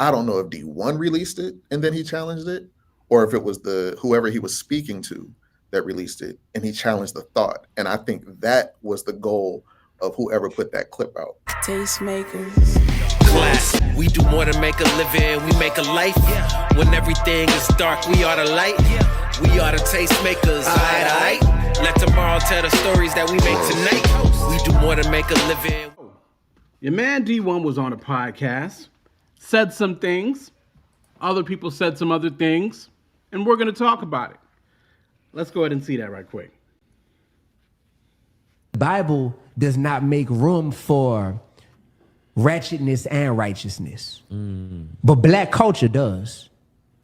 I don't know if D1 released it and then he challenged it, or if it was whoever he was speaking to that released it and he challenged the thought. And I think that was the goal of whoever put that clip out. Tastemakers. Class. We do more than make a living, we make a life. When everything is dark, we are the light. We are the tastemakers, aight. Let tomorrow tell the stories that we make tonight. We do more than make a living. Your man D1 was on a podcast, said some things, other people said some other things, and we're going to talk about it. Let's go ahead and see that right quick. The Bible does not make room for ratchetness and righteousness. But black culture does,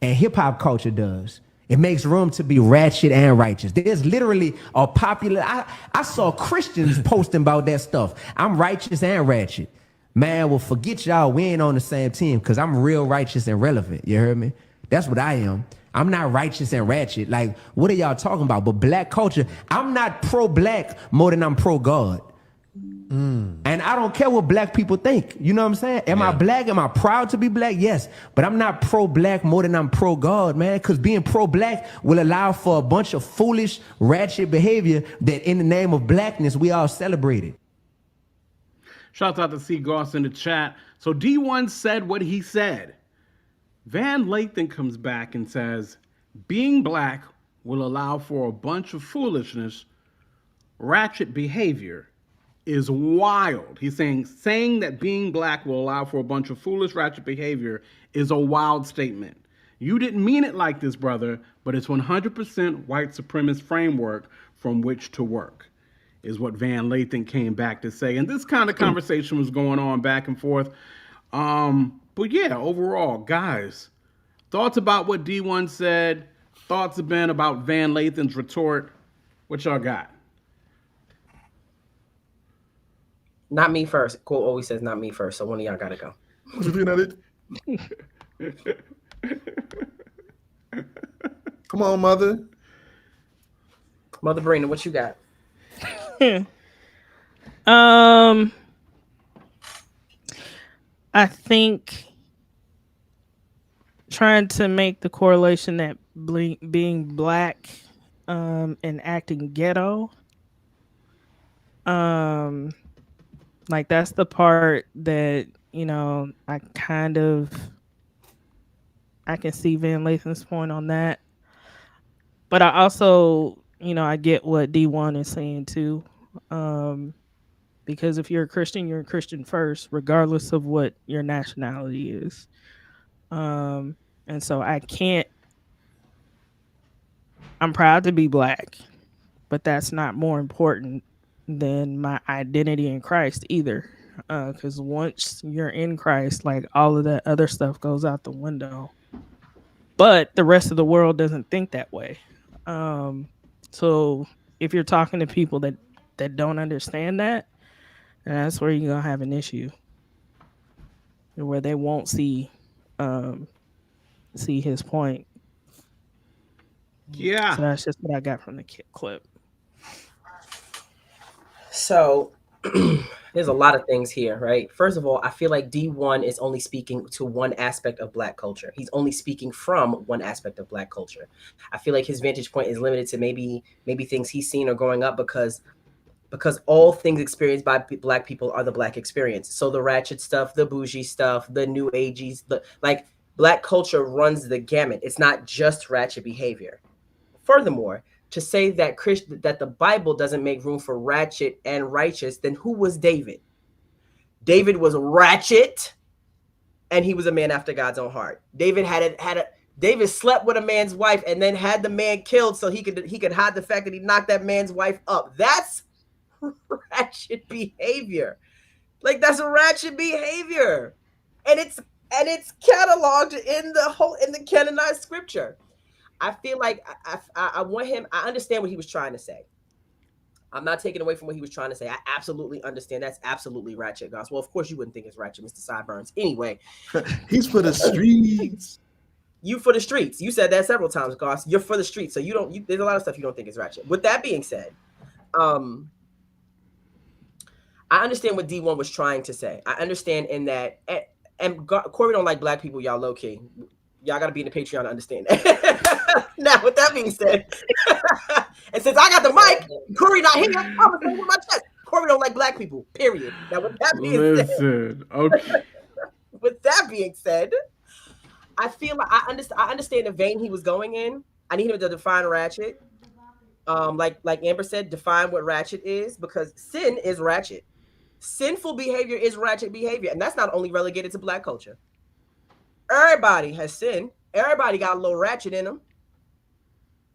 and hip-hop culture does. It makes room to be ratchet and righteous. There's literally a popular... I saw Christians posting about that stuff. I'm righteous and ratchet. Man, well, forget y'all. We ain't on the same team because I'm real righteous and relevant. You heard me? That's what I am. I'm not righteous and ratchet. Like, what are y'all talking about? But black culture, I'm not pro-black more than I'm pro-God. And I don't care what black people think. You know what I'm saying? Am I black? Am I proud to be black? Yes. But I'm not pro-black more than I'm pro-God, man. Because being pro-black will allow for a bunch of foolish, ratchet behavior that in the name of blackness, we all celebrated. Shouts out to C. Goss in the chat. So D1 said what he said. Van Lathan comes back and says, being black will allow for a bunch of foolishness, ratchet behavior is wild. He's saying that being black will allow for a bunch of foolish, ratchet behavior is a wild statement. You didn't mean it like this, brother, but it's 100% white supremacist framework from which to work, is what Van Lathan came back to say. And this kind of conversation was going on back and forth. But yeah, overall, guys, thoughts about what D1 said, thoughts have been about Van Lathan's retort. What y'all got? Not me first. Cole always says not me first, so one of y'all gotta go. What you doing at it? Come on, mother. Mother Brina, what you got? I think trying to make the correlation that being black and acting ghetto, like that's the part that, you know, I can see Van Lathan's point on that. But I also, you know, I get what D1 is saying too. Because if you're a Christian, you're a Christian first, regardless of what your nationality is. And so I'm proud to be black, but that's not more important than my identity in Christ either. Because once you're in Christ, like all of that other stuff goes out the window. But the rest of the world doesn't think that way. So if you're talking to people that don't understand that, that's where you're gonna have an issue, where they won't see his point. Yeah. So that's just what I got from the clip. So there's a lot of things here, right? First of all, I feel like D1 is only speaking to one aspect of black culture. He's only speaking from one aspect of black culture. I feel like his vantage point is limited to maybe things he's seen or growing up because all things experienced by black people are the black experience. So the ratchet stuff, the bougie stuff, the new ageies, like black culture runs the gamut. It's not just ratchet behavior. Furthermore, to say that that the Bible doesn't make room for ratchet and righteous, then who was David? David was ratchet, and he was a man after God's own heart. David David slept with a man's wife and then had the man killed so he could hide the fact that he knocked that man's wife up. That's ratchet behavior. Like, that's a ratchet behavior, and it's cataloged in the canonized scripture. I feel like I want him. I understand what he was trying to say. I'm not taking away from what he was trying to say. I absolutely understand. That's absolutely ratchet, Goss. Well, of course you wouldn't think it's ratchet, Mr. Sideburns. Anyway, he's for the streets. You for the streets. You said that several times, Goss. You're for the streets, so there's a lot of stuff you don't think is ratchet. With that being said, I understand what D1 was trying to say. I understand in that And Corey don't like black people, y'all low key. Y'all got to be in the Patreon to understand that. Now, with that being said, and since I got the mic, Corey not here, I'm going to say with my chest. Corey don't like black people, period. Now, with that being said, okay. with that being said, I feel like I understand the vein he was going in. I need him to define ratchet. Like Amber said, define what ratchet is, because sin is ratchet. Sinful behavior is ratchet behavior, and that's not only relegated to black culture. Everybody has sin. Everybody got a little ratchet in them.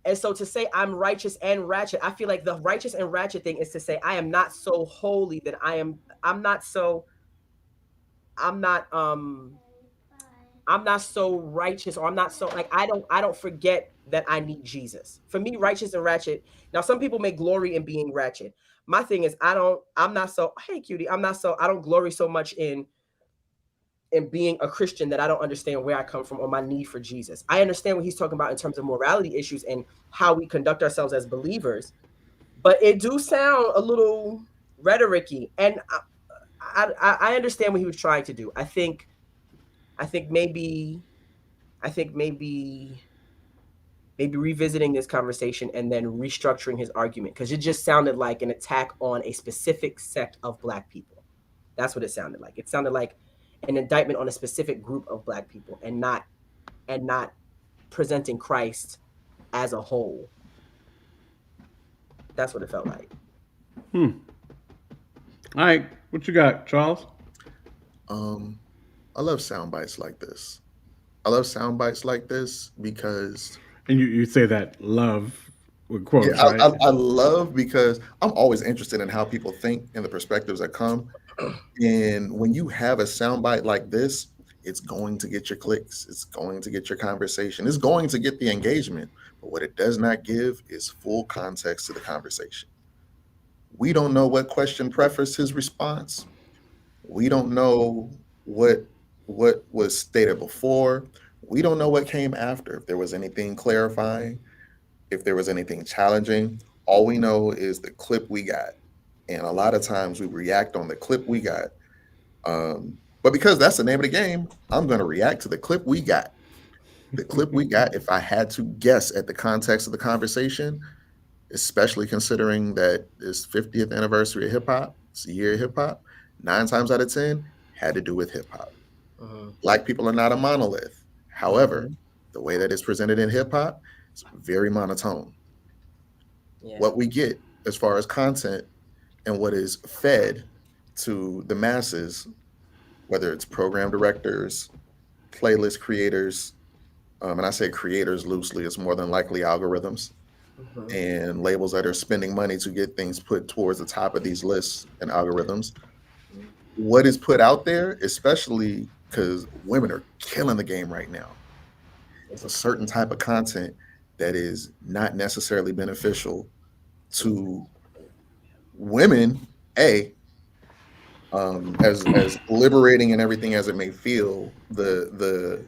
And so to say I'm righteous and ratchet, I feel like the righteous and ratchet thing is to say I am not so holy that I'm not so righteous, or I'm not so like I don't forget that I need Jesus. For me, righteous and ratchet. Now, some people may glory in being ratchet. My thing is I don't glory so much in being a Christian that I don't understand where I come from or my need for Jesus. I understand what he's talking about in terms of morality issues and how we conduct ourselves as believers, but it do sound a little rhetoric-y. And I understand what he was trying to do. I think maybe revisiting this conversation and then restructuring his argument, because it just sounded like an attack on a specific sect of black people. That's what it sounded like. It sounded like an indictment on a specific group of black people, and not presenting Christ as a whole. That's what it felt like. All right, what you got, Charles? I love sound bites like this. I love sound bites like this because, and you say that love with quotes, yeah, right? I love, because I'm always interested in how people think and the perspectives that come. And when you have a soundbite like this, it's going to get your clicks. It's going to get your conversation. It's going to get the engagement. But what it does not give is full context to the conversation. We don't know what question prefaced his response. We don't know what was stated before. We don't know what came after. If there was anything clarifying, if there was anything challenging. All we know is the clip we got. And a lot of times we react on the clip we got. But because that's the name of the game, I'm going to react to the clip we got. The clip we got, if I had to guess at the context of the conversation, especially considering that it's 50th anniversary of hip hop, it's a year of hip hop, 9 times out of 10 had to do with hip hop. Black people are not a monolith. However, the way that it's presented in hip hop is very monotone. Yeah. What we get as far as content and what is fed to the masses, whether it's program directors, playlist creators, and I say creators loosely, it's more than likely algorithms and labels that are spending money to get things put towards the top of these lists and algorithms. What is put out there, especially because women are killing the game right now, it's a certain type of content that is not necessarily beneficial to women, as liberating and everything as it may feel, the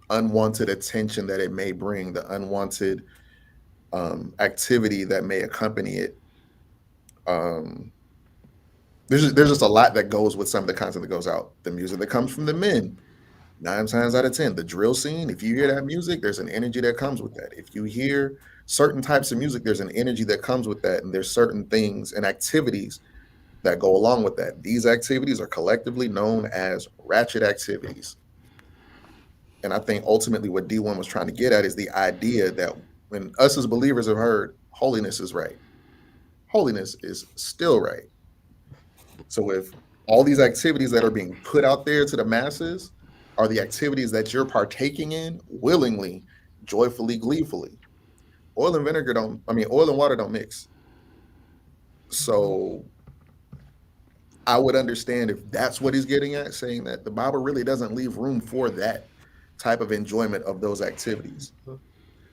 unwanted attention that it may bring, the unwanted activity that may accompany it. There's just a lot that goes with some of the content that goes out. The music that comes from the men, 9 times out of 10, the drill scene, if you hear that music, there's an energy that comes with that. If you hear certain types of music, there's an energy that comes with that. And there's certain things and activities that go along with that. These activities are collectively known as ratchet activities. And I think ultimately what D1 was trying to get at is the idea that when us as believers have heard holiness is right, holiness is still right. So if all these activities that are being put out there to the masses are the activities that you're partaking in willingly, joyfully, gleefully, oil and water don't mix. So I would understand if that's what he's getting at, saying that the Bible really doesn't leave room for that type of enjoyment of those activities.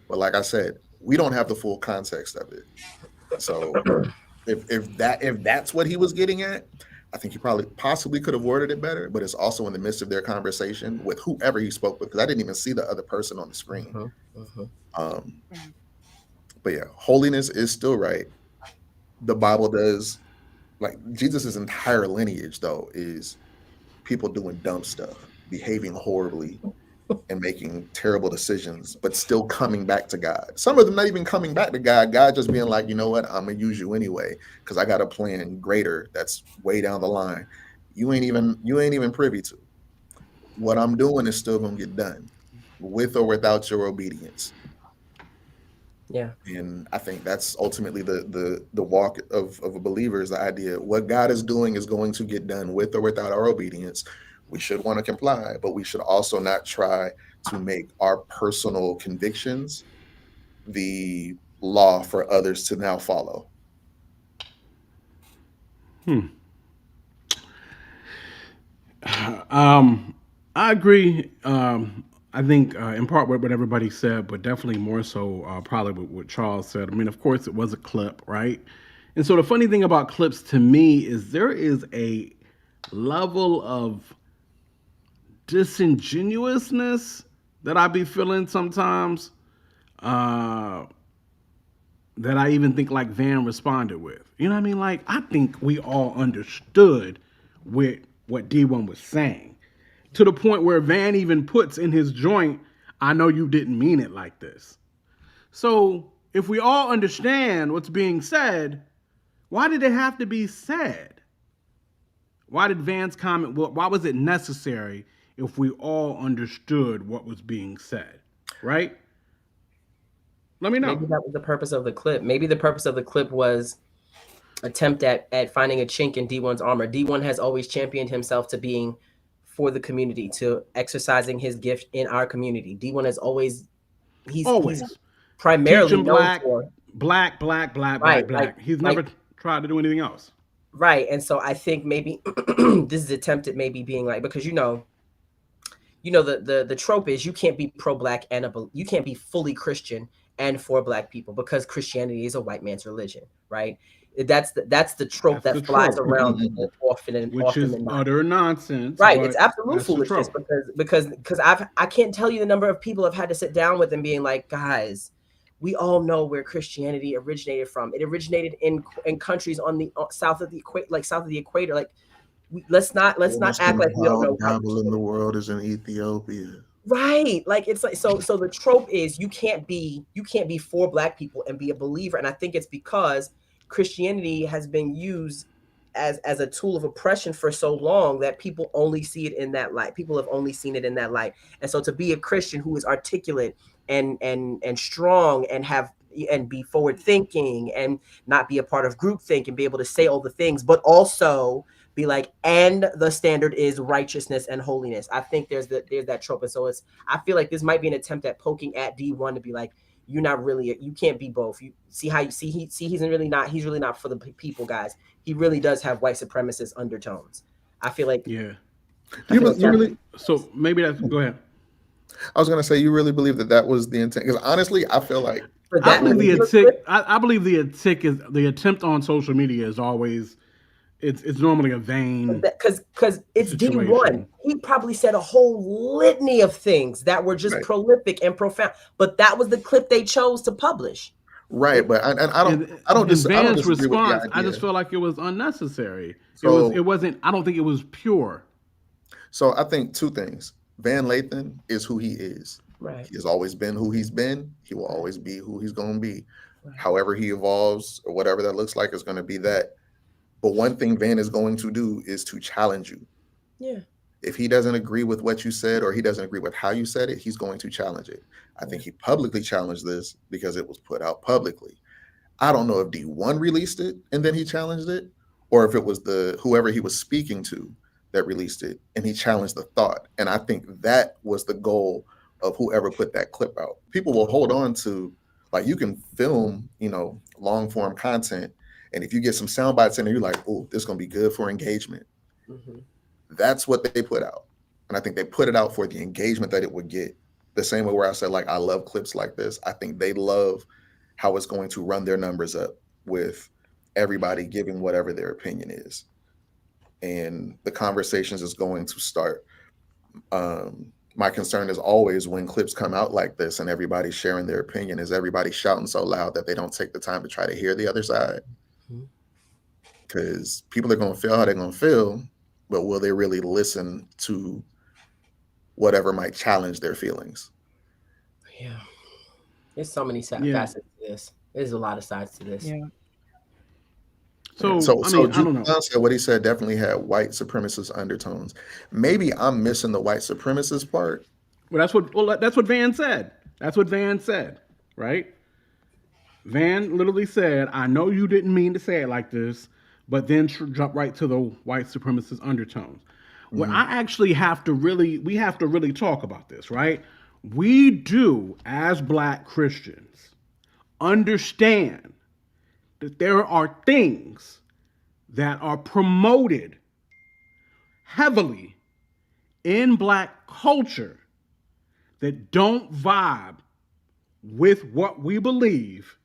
But like I said, we don't have the full context of it. So if that's what he was getting at, I think he possibly could have worded it better, but it's also in the midst of their conversation with whoever he spoke with, because I didn't even see the other person on the screen. But yeah, holiness is still right. The Bible does, like, Jesus' entire lineage, though, is people doing dumb stuff. behaving horribly and making terrible decisions, but still coming back to God. Some of them not even coming back to God. God just being like, you know what, I'm gonna use you anyway because I got a plan greater that's way down the line. You ain't even privy to. What I'm doing is still gonna get done, with or without your obedience. Yeah. And I think that's ultimately the walk of a believer is the idea what God is doing is going to get done with or without our obedience. We should want to comply, but we should also not try to make our personal convictions the law for others to now follow. I agree. I think in part with what everybody said, but definitely more so probably with what Charles said. I mean, of course, it was a clip, right? And so the funny thing about clips to me is there is a level of disingenuousness that I be feeling sometimes uh, that I even think like Van responded with. You know what I mean? Like I think we all understood with what D1 was saying to the point where Van even puts in his joint, I know you didn't mean it like this. So if we all understand what's being said, why did it have to be said? Why did Van's comment, why was it necessary if we all understood what was being said? Right? Let me know. Maybe that was the purpose of the clip. Maybe the purpose of the clip was attempt at finding a chink in D1's armor. D1 has always championed himself to being for the community, to exercising his gift in our community. D1 has always he's primarily teaching known black, for black, black, black, right, black, black. He's never tried to do anything else. Right. And so I think maybe this is attempted maybe being like, because the trope is you can't be pro-black and you can't be fully Christian and for black people because Christianity is a white man's religion, right? That's the trope That's the that flies trope. around often Which is and not. utter nonsense. Right, But it's absolute that's the foolishness trope. because I can't tell you the number of people I've had to sit down with and being like, guys, we all know where Christianity originated from. It originated in countries on the south of the equator, like south of the equator. Like, let's not act like we don't know how. Bible in the world is in Ethiopia. Right, like it's like so the trope is you can't be for black people and be a believer, and I think it's because Christianity has been used as a tool of oppression for so long that people only see it in that light. People have only seen it in that light, and so to be a Christian who is articulate and strong and have and be forward thinking and not be a part of groupthink and be able to say all the things, but also be like, and the standard is righteousness and holiness. I think there's that trope, and so I feel like this might be an attempt at poking at D1 to be like, you're not really, you can't be both. You see how he's really not for the people, guys. He really does have white supremacist undertones. I feel like Yeah. You really? So maybe that's, go ahead. I was gonna say you really believe that was the intent because honestly, I feel like I believe the attempt on social media is always it's normally a vain because it's situation. D1. He probably said a whole litany of things that were just prolific and profound, but that was the clip they chose to publish. Right, but I don't disagree with the idea. I just feel like it was unnecessary. So, it wasn't. I don't think it was pure. So I think two things. Van Lathan is who he is. Right. He has always been who he's been. He will always be who he's going to be. Right. However he evolves or whatever that looks like is going to be that. But one thing Van is going to do is to challenge you. Yeah. If he doesn't agree with what you said or he doesn't agree with how you said it, he's going to challenge it. I think he publicly challenged this because it was put out publicly. I don't know if D1 released it and then he challenged it, or if it was whoever he was speaking to that released it and he challenged the thought. And I think that was the goal of whoever put that clip out. People will hold on to, like, you can film, long form content. And if you get some sound bites in there, you're like, oh, this is going to be good for engagement. Mm-hmm. That's what they put out. And I think they put it out for the engagement that it would get. The same way where I said, like, I love clips like this. I think they love how it's going to run their numbers up with everybody giving whatever their opinion is. And the conversations is going to start. My concern is always when clips come out like this and everybody's sharing their opinion, is everybody shouting so loud that they don't take the time to try to hear the other side. Because people are going to feel how they're going to feel, but will they really listen to whatever might challenge their feelings. Yeah. There's so many Yeah. facets to this. There's a lot of sides to this. Yeah. So So, I mean, I don't know. Julian said what he said definitely had white supremacist undertones. Maybe I'm missing the white supremacist part. Well, that's what Van said. That's what Van said, right? Van literally said, "I know you didn't mean to say it like this," but then jump right to the white supremacist undertones. What Mhm. I actually we have to really talk about this, right? We do, as Black Christians, understand that there are things that are promoted heavily in Black culture that don't vibe with what we believe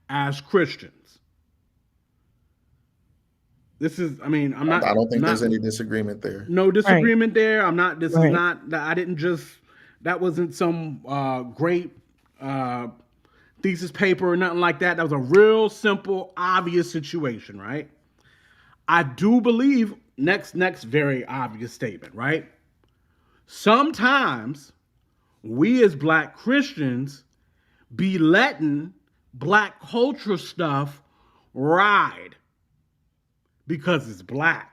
as Christians. This is, I mean, I don't think not there's any disagreement there. no Right. disagreement there. I'm not. This is Right. not. I didn't just. That wasn't some great thesis paper or nothing like that. That was a real simple, obvious situation, right? I do believe next very obvious statement, right? Sometimes we as Black Christians be letting Black culture stuff ride because it's Black.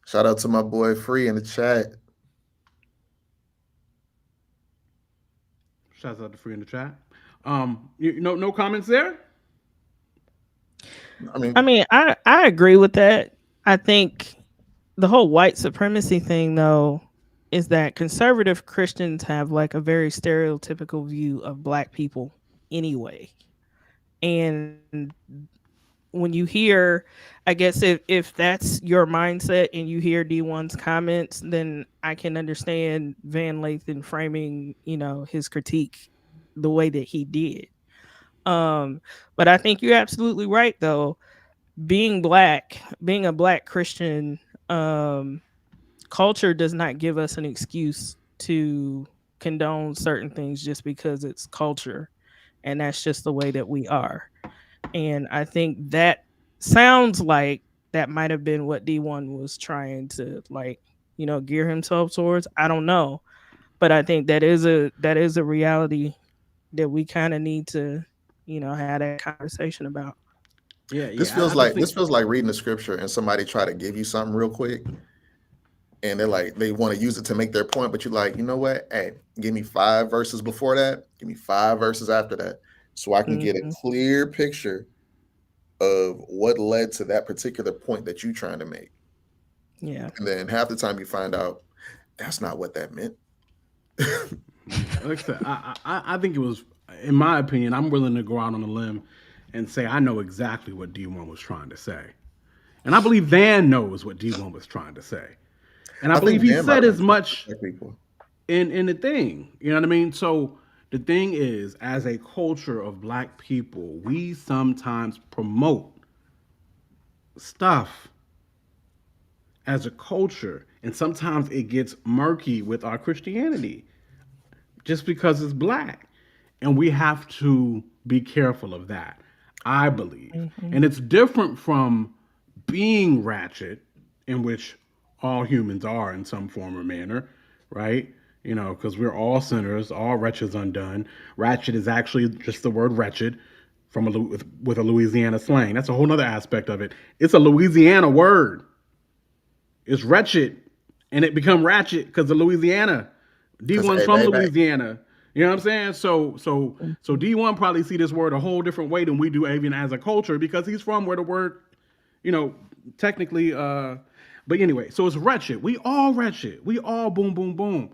Shout out to my boy Free in the chat. Shouts out to Free in the chat. No comments there. I mean, I agree with that. I think the whole white supremacy thing, though, is that conservative Christians have like a very stereotypical view of Black people anyway. And when you hear, I guess if that's your mindset and you hear D1's comments, then I can understand Van Lathan framing, his critique the way that he did. But I think you're absolutely right, though. Being a Black Christian, culture does not give us an excuse to condone certain things just because it's culture, and that's just the way that we are. And I think that sounds like that might have been what D1 was trying to gear himself towards. I don't know, but I think that is a reality that we kind of need to have that conversation about. Yeah, this feels like reading the scripture and somebody try to give you something real quick, and they're like they want to use it to make their point, but you're like, you know what? Hey, give me 5 verses before that, give me 5 verses after that, so I can get a clear picture of what led to that particular point that you're trying to make. Yeah. And then half the time you find out that's not what that meant. Like I said, I think it was, in my opinion, I'm willing to go out on a limb and say I know exactly what D1 was trying to say. And I believe Van knows what D1 was trying to say. And I believe he said as much in the thing. You know what I mean? So the thing is, as a culture of Black people, we sometimes promote stuff as a culture, and sometimes it gets murky with our Christianity just because it's Black. And we have to be careful of that, I believe. And it's different from being ratchet, in which all humans are in some form or manner, right? Because we're all sinners, all wretches undone. Ratchet is actually just the word wretched with a Louisiana slang. That's a whole other aspect of it. It's a Louisiana word. It's wretched, and it become ratchet because of Louisiana. D1's from Louisiana. You know what I'm saying? So D1 probably see this word a whole different way than we do, even as a culture, because he's from where the word, technically. But anyway, so it's wretched. We all wretched. We all boom, boom, boom.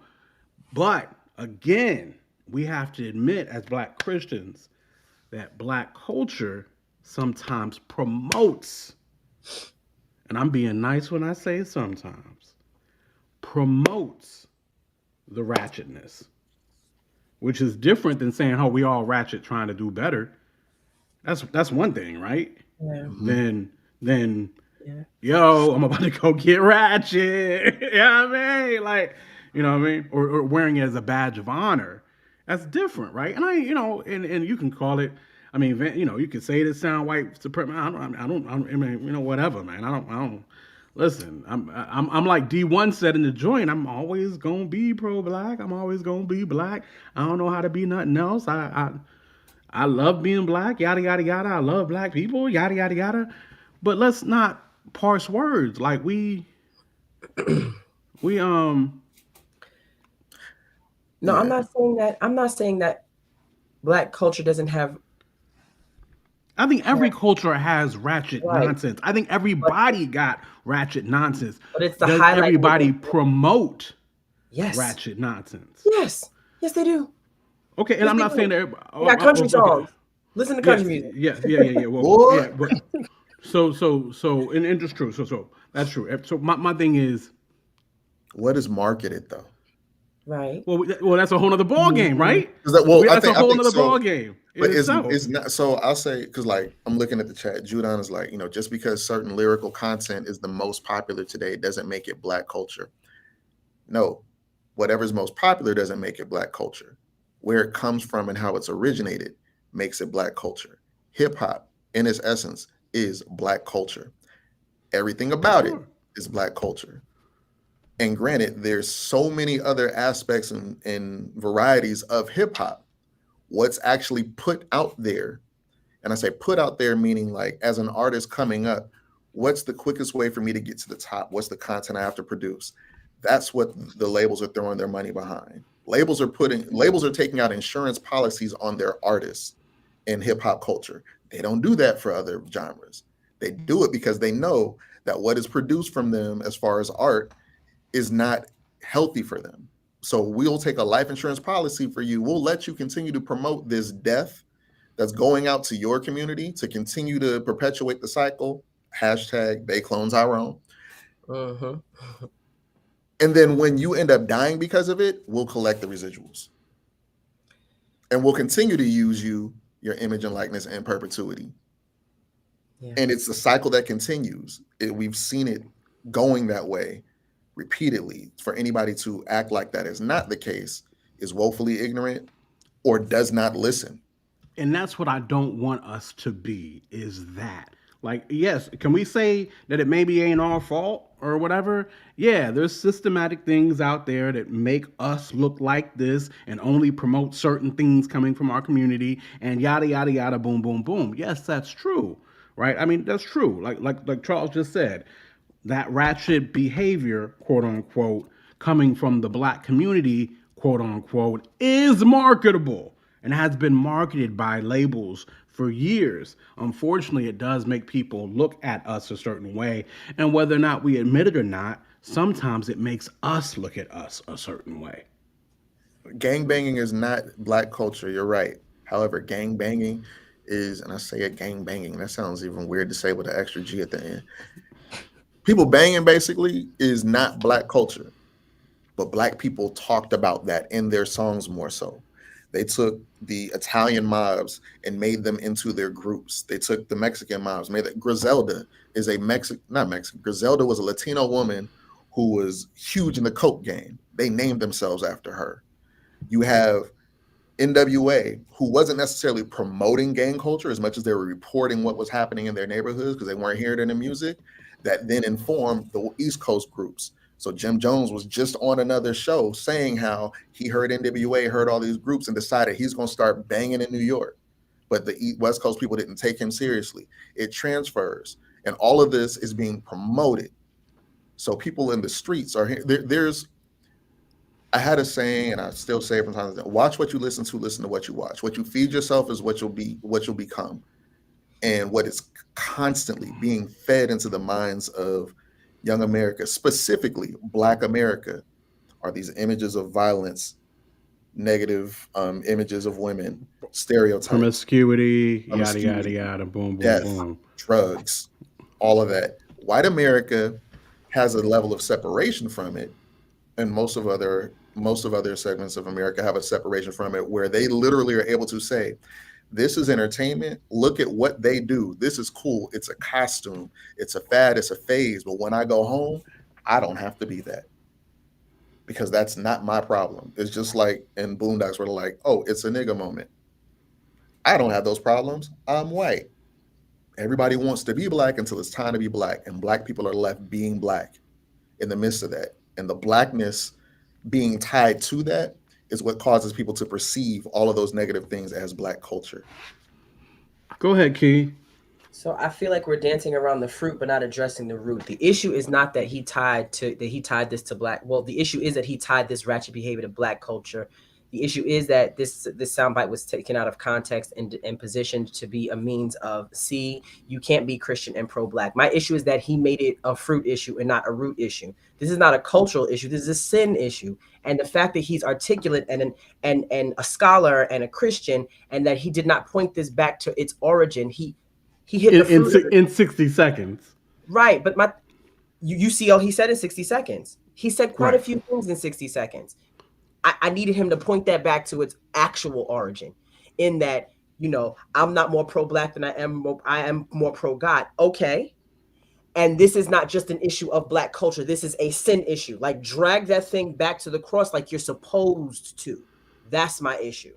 But again, we have to admit as Black Christians that Black culture sometimes promotes, and I'm being nice when I say sometimes, promotes the ratchetness, which is different than saying, "Oh, we all ratchet trying to do better." That's one thing, right? Yeah. Then yo, I'm about to go get ratchet. You know what I mean? Like, you know what I mean? Or wearing it as a badge of honor. That's different, right? And and you can call it. I mean, you can say it sound white supremacy. I don't. I mean, whatever, man. I don't. Listen, I'm like D1 said in the joint. I'm always gonna be pro black. I'm always gonna be black. I don't know how to be nothing else. I love being black. Yada yada yada. I love black people. Yada yada yada. But let's not parse words. Like we No, I'm Yeah. not saying that. I'm not saying that black culture doesn't have I think every culture has ratchet right, nonsense. I think but everybody got ratchet nonsense. it's the Does highlight with everybody the promote yes, ratchet nonsense? yes, yes, they do. Okay, and Yes, I'm they not saying do. that. They got country Okay, songs. Listen to country yes, music. yes, yeah. Well, Boy, yeah, but and it's true. So that's true. So my thing is, what is marketed though? Right. well, that's a whole other ball game, right? Is that well? I That's a think I whole think other ball so. game in But itself. it's not. So I'll say because like I'm looking at the chat. Judon is like, just because certain lyrical content is the most popular today doesn't make it black culture. No, whatever's most popular doesn't make it black culture. Where it comes from and how it's originated makes it black culture. Hip hop, in its essence, is black culture. Everything about it Sure. is black culture. And granted, there's so many other aspects and varieties of hip hop. What's actually put out there, and I say put out there meaning like as an artist coming up, what's the quickest way for me to get to the top? What's the content I have to produce? That's what the labels are throwing their money behind. Labels are taking out insurance policies on their artists in hip hop culture. They don't do that for other genres. They do it because they know that what is produced from them as far as art is not healthy for them. So we'll take a life insurance policy for you. We'll let you continue to promote this death that's going out to your community to continue to perpetuate the cycle. Hashtag they clones our own. Mm-hmm. And then when you end up dying because of it, we'll collect the residuals. And we'll continue to use you, your image and likeness in perpetuity. Yeah. And it's a cycle that continues. We've seen it going that way repeatedly. For anybody to act like that is not the case is woefully ignorant or does not listen. And that's what I don't want us to be is that. Like, yes, can we say that it maybe ain't our fault or whatever? Yeah, there's systematic things out there that make us look like this and only promote certain things coming from our community and yada yada yada boom boom boom. Yes, that's true. Right? I mean, that's true. Like Charles just said, that ratchet behavior, quote unquote, coming from the black community, quote unquote, is marketable and has been marketed by labels for years. Unfortunately, it does make people look at us a certain way. And whether or not we admit it or not, sometimes it makes us look at us a certain way. Gang banging is not black culture. You're right. However, gang banging is, and I say it gang banging, that sounds even weird to say with an extra G at the end. People banging basically is not black culture, but black people talked about that in their songs more so. They took the Italian mobs and made them into their groups. They took the Mexican mobs, made it. Griselda is a not Mexican. Griselda was a Latino woman who was huge in the coke game. They named themselves after her. You have NWA, who wasn't necessarily promoting gang culture as much as they were reporting what was happening in their neighborhoods because they weren't hearing it in the music, that then informed the East Coast groups. So Jim Jones was just on another show saying how he heard NWA, heard all these groups, and decided he's going to start banging in New York. But the West Coast people didn't take him seriously. It transfers, and all of this is being promoted. So people in the streets are here. There's I had a saying, and I still say it from time to time: watch what you listen to what you watch. What you feed yourself is what you'll become. And what is constantly being fed into the minds of young America, specifically Black America, are these images of violence, negative images of women, stereotypes, Promiscuity, yada yada promiscuity, yada, boom boom death, boom. drugs, all of that. White America has a level of separation from it, and most of other segments of America have a separation from it where they literally are able to say, this is entertainment. Look at what they do. This is cool. It's a costume. It's a fad. It's a phase. But when I go home, I don't have to be that because that's not my problem. It's just like in Boondocks where they're like, oh, it's a nigga moment. I don't have those problems. I'm white. Everybody wants to be black until it's time to be black, and black people are left being black in the midst of that. And the blackness being tied to that is what causes people to perceive all of those negative things as black culture. Go ahead, Key. So I feel like we're dancing around the fruit, but not addressing the root. The issue is not that he tied this to black. Well, the issue is that he tied this ratchet behavior to black culture. The issue is that this soundbite was taken out of context and positioned to be a means of, see, you can't be Christian and pro-black. My issue is that he made it a fruit issue and not a root issue. This is not a cultural issue. This is a sin issue. And the fact that he's articulate and a scholar and a Christian, and that he did not point this back to its origin, he hit the fruit in 60 seconds. Right, but you see all he said in 60 seconds. He said quite a few things in 60 seconds. I needed him to point that back to its actual origin, in that, I'm not more pro-black than I am more pro-God. Okay. And this is not just an issue of black culture. This is a sin issue. Like, drag that thing back to the cross like you're supposed to. That's my issue.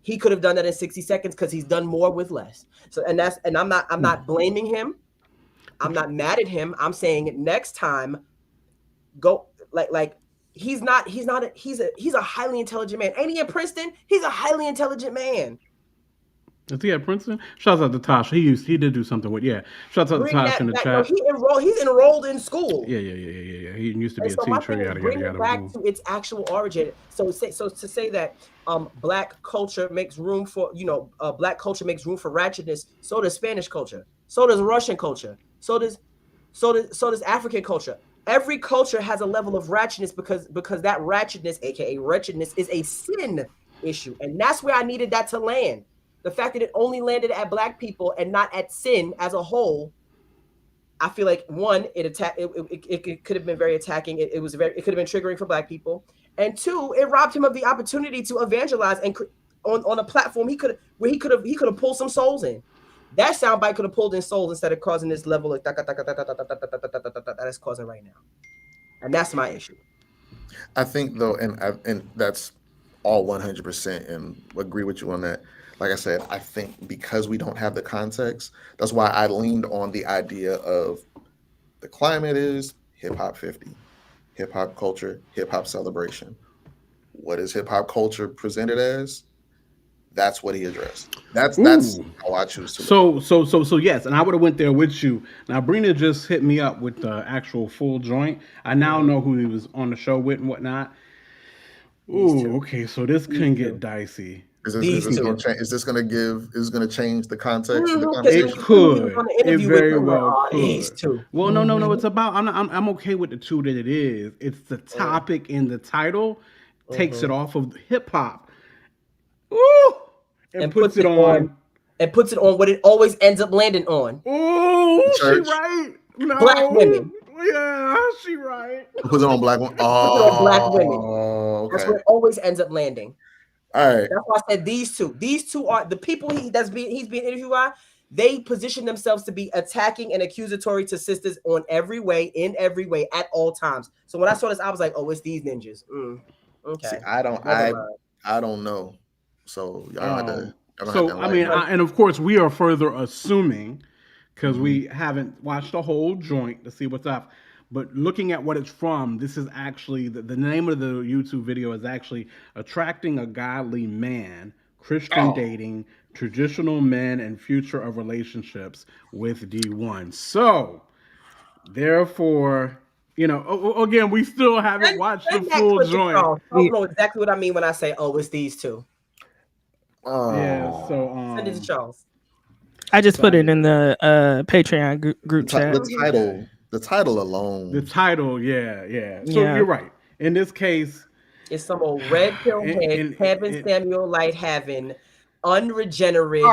He could have done that in 60 seconds because he's done more with less. So, and I'm not blaming him. I'm not mad at him. I'm saying next time, go like he's a highly intelligent man. Ain't he at Princeton? He's a highly intelligent man. Is he at Princeton? Shouts out to Tosh. He did do something with Shouts out to Tosh in the chat. He's enrolled in school. Yeah. He used to be a teacher. Bring it back to its actual origin. So to say that black culture makes room for black culture makes room for ratchetness. So does Spanish culture. So does Russian culture. So does African culture. Every culture has a level of ratchetness because that ratchetness, aka wretchedness, is a sin issue, and that's where I needed that to land. The fact that it only landed at black people and not at sin as a whole, I feel like, one, it could have been very attacking. It could have been triggering for black people, and two, it robbed him of the opportunity to evangelize and on a platform he could have pulled some souls in. That soundbite could have pulled in souls instead of causing this level of that it's causing right now, and that's my issue. I think though, and that's all 100%, and agree with you on that. Like I said, I think because we don't have the context, that's why I leaned on the idea of the climate is hip hop 50, hip hop culture, hip hop celebration. What is hip hop culture presented as? That's what he addressed. That's how I choose to. So yes, and I would have went there with you. Now Brina just hit me up with the actual full joint. I now know who he was on the show with and whatnot. Ooh, okay, so this can get dicey. Is this going to change the context of the conversation? It could. It very well could. These two. Well, no. It's about. I'm okay with the two that it is. It's the topic in the title takes it off of hip hop. Ooh, and puts it on. And puts it on what it always ends up landing on. Ooh, she right. No. Black women. Yeah, she right. Puts it on black women. Oh, puts it on black women. Okay. That's where it always ends up landing. All right. That's why I said these two. These two are the people he's being interviewed by. They position themselves to be attacking and accusatory to sisters in every way, at all times. So when I saw this, I was like, "Oh, it's these ninjas." Okay. See, I don't know. So y'all have to. And of course, we are further assuming because we haven't watched the whole joint to see what's up. But looking at what it's from, this is actually the name of the YouTube video is actually Attracting a Godly Man, Christian Dating, Traditional Men, and Future of Relationships with D1. So, therefore, again, we still haven't watched the full joint. I don't know exactly what I mean when I say, "Oh, it's these two." Yeah, so send it to Charles. I just put it in the Patreon group chat. The title alone. The title, yeah. So you're right. In this case, it's some old red pill head, Kevin Samuel Light having unregenerate,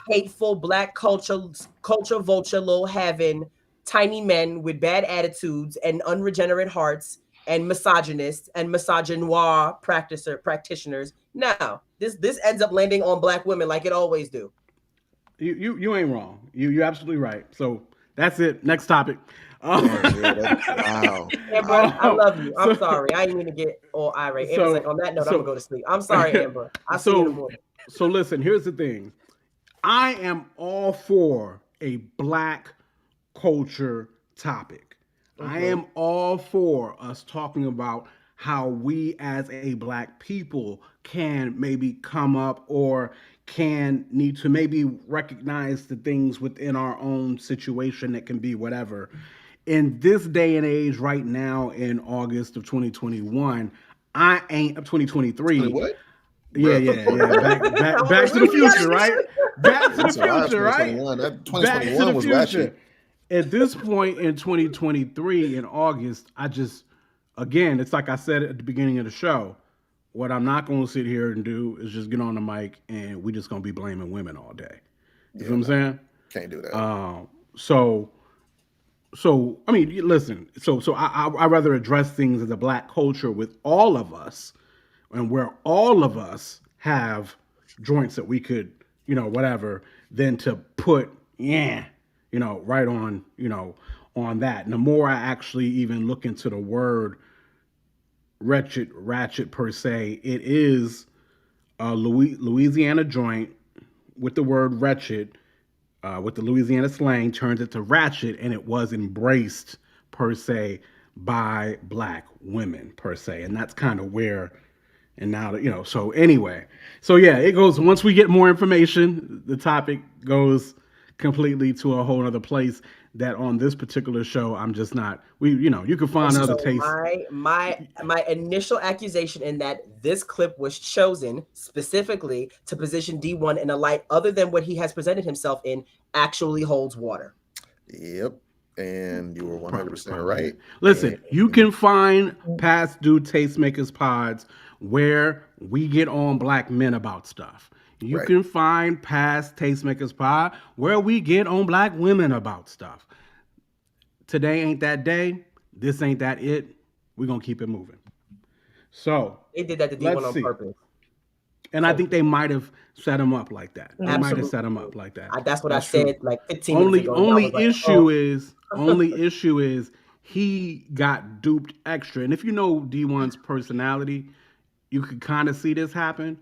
hateful black culture vulture, low having tiny men with bad attitudes and unregenerate hearts and misogynists and misogynoir practitioners. Now, this ends up landing on black women like it always do. You ain't wrong. You're absolutely right. So that's it. Next topic. Wow. Amber, I love you. I'm sorry. I didn't mean to get all irate. Amber's like, on that note, I'm gonna go to sleep. I'm sorry, Amber. I'll see you in the morning. So listen, here's the thing. I am all for a black culture topic. I am all for us talking about how we as a black people can maybe come up or can need to maybe recognize the things within our own situation that can be whatever. In this day and age, right now in August of 2021, I ain't of 2023. What? Yeah. Back to the future, right? Back to the future, right? 2021. That Back to 2021 the was future. ratchet. At this point in 2023, in August, again, it's like I said at the beginning of the show. What I'm not going to sit here and do is just get on the mic and we just going to be blaming women all day. You know what I'm saying? Can't do that. So I mean, listen. So I rather address things as a black culture with all of us, and where all of us have joints that we could, whatever, than to put right on on that. And the more I actually even look into the word ratchet per se, it is a Louisiana joint with the word wretched. With the Louisiana slang, turns it to ratchet, and it was embraced per se by black women per se, and that's kind of where. And now that so anyway, so yeah, it goes. Once we get more information, the topic goes completely to a whole other place. That on this particular show, I'm just not. You can find other tastes. My initial accusation in that this clip was chosen specifically to position D1 in a light other than what he has presented himself in actually holds water. Yep. And you were 100% right. Listen, you can find past due Tastemakers pods where we get on black men about stuff. You can find past Tastemakers pod where we get on black women about stuff. Today ain't that day. This ain't that it. We're going to keep it moving. So they did that to D1 on purpose. And I think they might have set him up like that. They might have set him up like that. That's what I said like 15 minutes ago. Only issue is he got duped extra. And if you know D1's personality, you could kind of see this happen.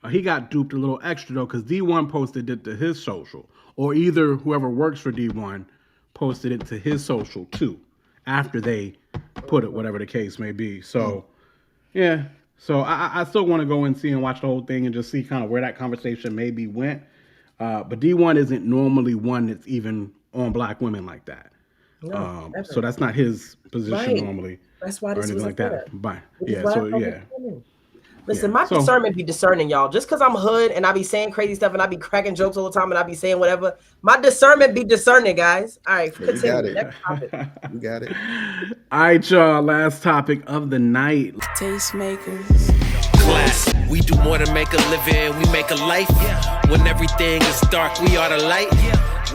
He got duped a little extra though, because D1 posted it to his social, or either whoever works for D1 posted it to his social too, after they put it, whatever the case may be. So, yeah. So I still want to go and see and watch the whole thing and just see kind of where that conversation maybe went. But D1 isn't normally one that's even on black women like that. No, so that's not his position normally. That's why this was like that. But yeah, so yeah. Listen, my discernment be discerning, y'all. Just because I'm hood and I be saying crazy stuff and I be cracking jokes all the time and I be saying whatever, my discernment be discerning, guys. All right, continue. Next topic. You got it. All right, y'all. Last topic of the night. Tastemakers. Class. We do more than make a living. We make a life. When everything is dark, we are the light.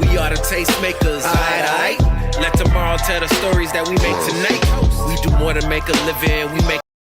We are the tastemakers. Aight. Let tomorrow tell the stories that we make tonight. We do more than make a living. We make